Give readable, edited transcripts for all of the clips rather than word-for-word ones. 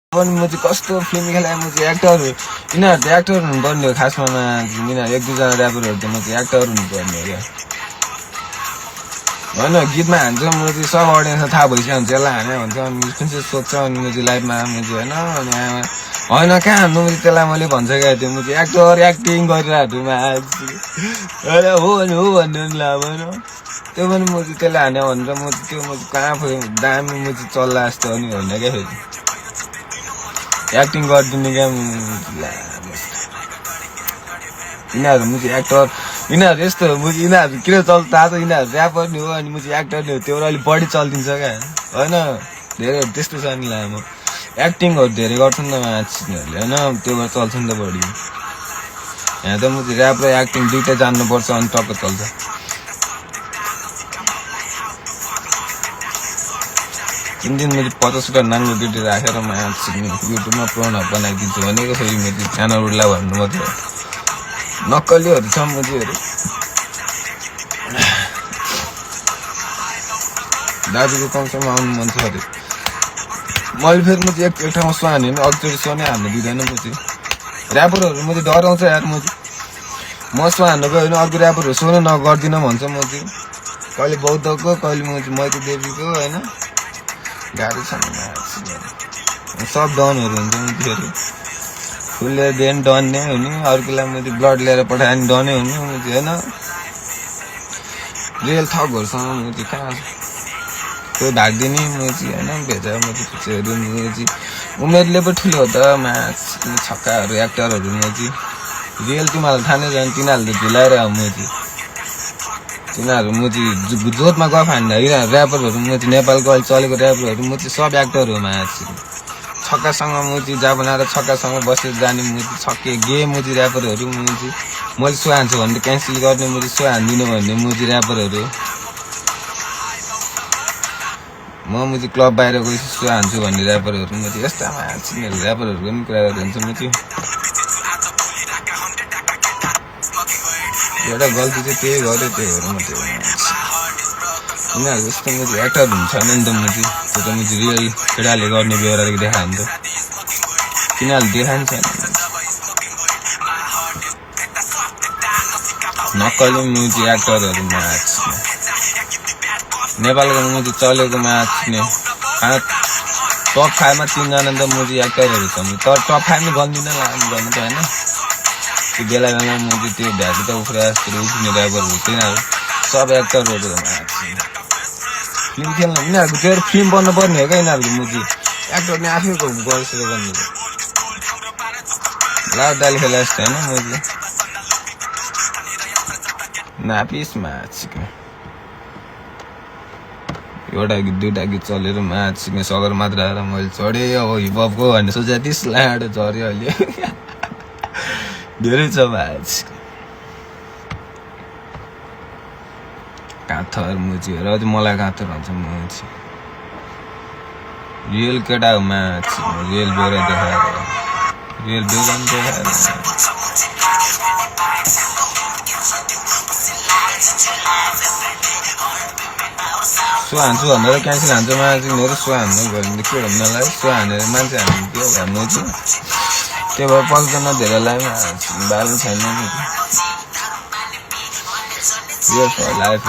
पनि म चाहिँ कस्तो फिल्म खेलाएँ म चाहिँ एक्टर यिनीहरू त एक्टर हुनुपर्ने हो खासमा यिनीहरू एक दुईजना ऱ्यापरहरू त म चाहिँ एक्टर हुनुपर्ने हो क्या होइन गीतमा हान्छ म चाहिँ सब अडियन्सलाई थाहा भइसक्यो हुन्छ यसलाई हाने भन्छ अनि कुन चाहिँ सोध्छ अनि म चाहिँ लाइभमा म चाहिँ होइन अनि होइन कहाँ हान्नु म चाहिँ त्यसलाई मैले भन्छ क्या त्यो म चाहिँ एक्टर एक्टिङ गरिरहेको हो भने हो भन्नु नि लाभ होइन त्यो पनि म चाहिँ त्यसलाई हाने भनेर म चाहिँ त्यो म चाहिँ कहाँ दामी म चाहिँ चल्ला जस्तो अनि होइन क्या फेरि एक्टिङ गरिदिने क्या यिनीहरू म चाहिँ एक्टर यिनीहरू यस्तो हो म चाहिँ यिनीहरू किन चल्छ थाहा छ यिनीहरू ऱ्यापर नि हो अनि म चाहिँ एक्टर नि हो त्यो अलिक बढी चलिदिन्छ क्या होइन धेरैहरू त्यस्तो छ नि लामो एक्टिङहरू धेरै गर्छ नि त मान्छेहरूले होइन त्यो भएर चल्छ नि त बढी यहाँ त म चाहिँ ऱ्याप र एक्टिङ दुइटै जान्नुपर्छ अनि टक्क चल्छ तिन दिन मैले 50 नाङ्गो केटी राखेर युट्युबमा प्रोनहरू बनाइदिन्छु भनेको फेरि मैले च्यानलहरूलाई भन्नु मात्रै नक्कलीहरू छ मुजीहरू दाजुको कमसम्म आउनु मन छ अरे मैले फेरि म चाहिँ एक ठाउँमा सो हाने भने अघिचोटि सो नै हान्नु दिँदैन म चाहिँ ऱ्यापरहरू म चाहिँ डराउँछ यार म चाहिँ म सो हान्नु गयो भने अर्को ऱ्यापरहरू सो नै नगर्दिनँ भन्छ म चाहिँ कहिले बौद्धको कहिले म चाहिँ मैत्री देवीको होइन गाह्रो छ सब डनहरू हुन्छ म फेरि फुलले बिहान डन नै हुने अर्कोलाई म चाहिँ ब्लड लिएर पठायो भने डनै हुने म चाहिँ होइन रियल थकहरूसँग म चाहिँ कहाँ कोही भाग्दिने म चाहिँ होइन भेजा म चाहिँ पिक्चरहरू म चाहिँ उमेरले पो ठुलो हो त छक्काहरू एक्टरहरू म चाहिँ रियल तिमीहरूलाई थाहा नै जाने तिनीहरूले झुलाएर म चाहिँ तिनीहरू म चाहिँ जोतमा गफ हान्दा यिनीहरू ऱ्यापरहरू म चाहिँ नेपालको अहिले चलेको ऱ्यापरहरू म चाहिँ सब एक्टर हो मान्छे छक्कासँग म चाहिँ जहाँ बनाएर छक्कासँग बसेर जाने म चाहिँ छक्के गे म चाहिँ ऱ्यापरहरू म चाहिँ मैले सो हान्छु भने क्यान्सल गर्ने म चाहिँ सो हान्दिनँ भन्ने म चाहिँ ऱ्यापरहरू म चाहिँ क्लब बाहिर गएपछि सो हान्छु भन्ने ऱ्यापरहरू म चाहिँ यस्ता मान्छे ऱ्यापरहरूको पनि कुरा गरिदिन्छ म चाहिँ एउटा गल्ती चाहिँ त्यही गर्यो त्यही भएर म त्यो यिनीहरू जस्तो म चाहिँ एक्टर हुन्छ नि त म चाहिँ त्यो त म चाहिँ रियल केटाले गर्ने बेहोराले देखायो नि त तिनीहरूले देखान्छ नक्कली म चाहिँ एक्टरहरू नेपालको म चाहिँ चलेको नाच्ने टप 5 मा 3 जना त म चाहिँ एक्टरहरू छ तर टप 5 मा गन्दिनँ गर्नु त होइन त्यो बेला बेला म चाहिँ त्यो भ्याएको त उफ्रा जस्तो उठ्ने ड्राइभरहरू तिनीहरू सब एक्टरहरू फिल्म खेल्नु यिनीहरूको त्यो फिल्म बन्नु पर्ने हो क्या यिनीहरूको म चाहिँ एक्टर नै आफै गरिसकेको गर्नु लाउदाले खेला जस्तो होइन म चाहिँ नापिस माछिको एउटा गीत दुईवटा गीत चलेर माछिने सगर मात्र आएर मैले चढेँ अब हिपहपको भन्ने सोचे 30 लाख झऱ्यो अहिले धेरै छ माछ काथर मुजीहरू अझै मलाई काथर भन्छ म चाहिँ रियल केटा हो माछ रियल बेहोरा देखाएर रियल बेहोरा देखाएर सो हान्छु भनेर क्यान्सल हान्छ मान्छे मेरो सो हान्नु गयो भने के भन्नलाई सो हानेर मान्छे हान्नु के भन्नु चाहिँ त्यो भएर पल्दैन धेरैलाई बाल छैन लाइफ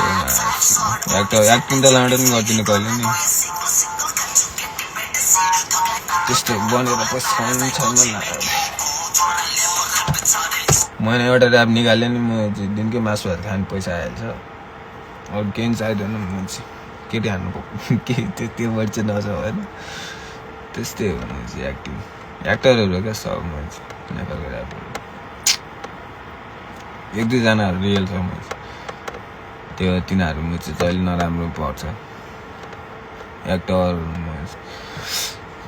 एक्टिङ त लाँडो पनि गर्दिनँ कहिले नि त्यस्तो बनेर पैसा छैन मैले एउटा ऱ्याप निकालेँ नि म दिनकै मासुहरू खाने पैसा आइहाल्छ अरू केही चाहिँदैन म चाहिँ केटी हान्नु के त्यो वर्ड चाहिँ नछ होइन त्यस्तै हो म चाहिँ एक्टिङ एक्टरहरू क्या सब म चाहिँ नेपालको ऱ्यापहरू एक दुईजनाहरू रियल छ म चाहिँ त्यो तिनीहरू म चाहिँ जहिले नराम्रो पर्छ एक्टर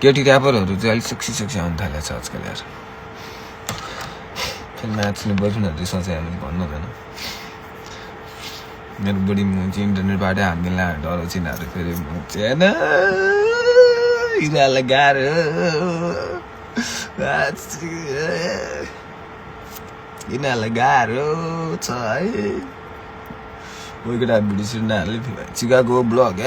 केटी ऱ्यापरहरू चाहिँ अलिक सेक्सी आउनु थालेको छ आजकल यार फेरि नाच्ने बोयफ्रेन्डहरू सोचे हामीले भन्नु हुँदैन मेरो बुढी म चाहिँ इन्टरनेटबाटै हान्दिनँ डराउँछ यिनीहरू फेरि म चाहिँ होइन यिनीहरूलाई गाह्रो यिनीहरूलाई गाह्रो छ है कोही केटा भिडियो सुन्नाहरूले चिकागो ब्लग